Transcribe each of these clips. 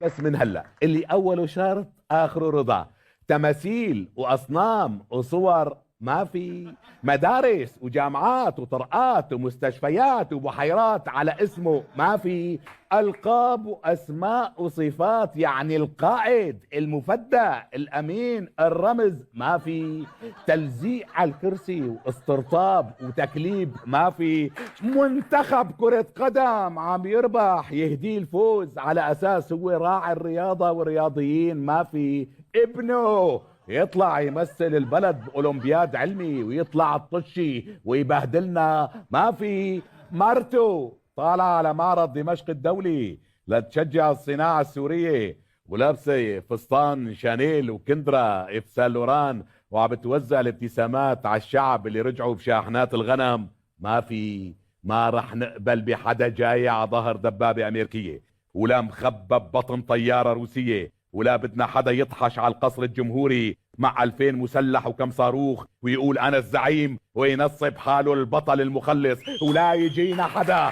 بس من هلا اللي اوله شرط اخره رضا. تماثيل واصنام وصور ما في. مدارس وجامعات وطرقات ومستشفيات وبحيرات على اسمه ما في. القاب واسماء وصفات، يعني القائد المفدى الامين الرمز ما في. تلزيق على الكرسي واسترطاب وتكليب ما في. منتخب كرة قدم عم يربح يهديه الفوز على اساس هو راعي الرياضة والرياضيين ما في. ابنه يطلع يمثل البلد بأولمبياد علمي ويطلع الطشي ويبهدلنا ما في. مرته طالعة على معرض دمشق الدولي لتشجع الصناعة السورية ولابسة فستان شانيل وكندرا اف سان لوران وعم بتوزع الابتسامات على الشعب اللي رجعوا بشاحنات الغنم ما في. ما رح نقبل بحدا جاي على ظهر دبابة أمريكية ولا مخبب بطن طيارة روسية، ولا بدنا حدا يطحش على القصر الجمهوري مع 2000 مسلح وكم صاروخ ويقول أنا الزعيم وينصب حاله البطل المخلص. ولا يجينا حدا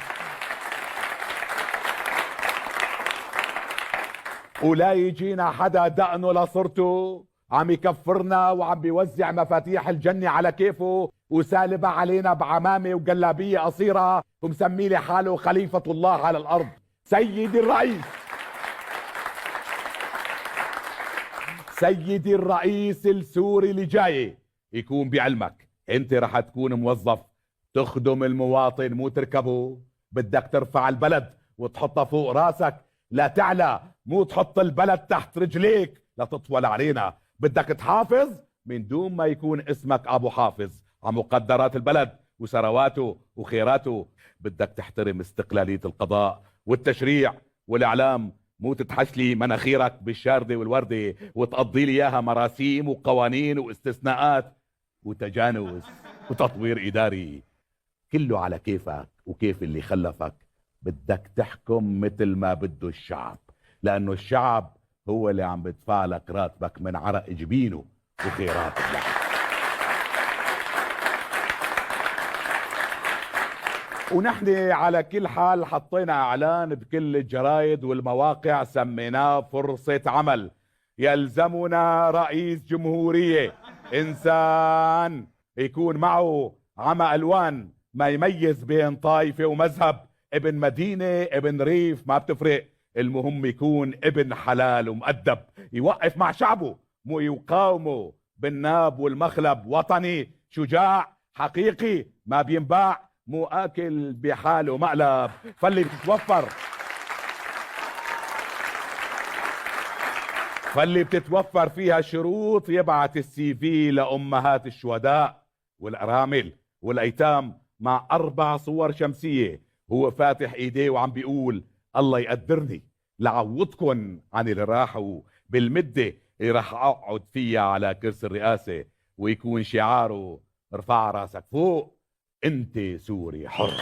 ولا يجينا حدا دقنه لصرته عم يكفرنا وعم بيوزع مفاتيح الجنة على كيفه وسالبها علينا بعمامة وجلابية قصيرة ومسمي لي حاله خليفة الله على الأرض. سيدي الرئيس، سيدي الرئيس السوري اللي جاي يكون بعلمك انت رح تكون موظف تخدم المواطن مو تركبه. بدك ترفع البلد وتحطها فوق راسك لا تعلى، مو تحط البلد تحت رجليك لا تطول علينا. بدك تحافظ من دون ما يكون اسمك ابو حافظ على مقدرات البلد وثرواته وخيراته. بدك تحترم استقلالية القضاء والتشريع والاعلام، مو تتحش لي مناخيرك بالشاردة والوردة وتقضي لي اياها مراسيم وقوانين واستثناءات وتجانس وتطوير اداري. كله على كيفك وكيف اللي خلفك. بدك تحكم مثل ما بده الشعب، لانه الشعب هو اللي عم بدفع لك راتبك من عرق جبينه وخيرات الله. ونحن على كل حال حطينا اعلان بكل الجرايد والمواقع سميناه فرصة عمل. يلزمنا رئيس جمهورية انسان يكون معه عمى الوان ما يميز بين طائفة ومذهب، ابن مدينة ابن ريف ما بتفرق، المهم يكون ابن حلال ومؤدب يوقف مع شعبه مو يقاومه بالناب والمخلب. وطني شجاع حقيقي ما بينباع، مو اكل بحاله مقلب. فاللي بتتوفر فيها شروط يبعث السي في لامهات الشهداء والارامل والايتام مع 4 صور شمسية هو فاتح ايديه وعم بيقول الله يقدرني لعوضكن عن اللي راحوا بالمدة اللي راح اقعد فيها على كرسي الرئاسة، ويكون شعاره ارفع راسك فوق انت سوري حر.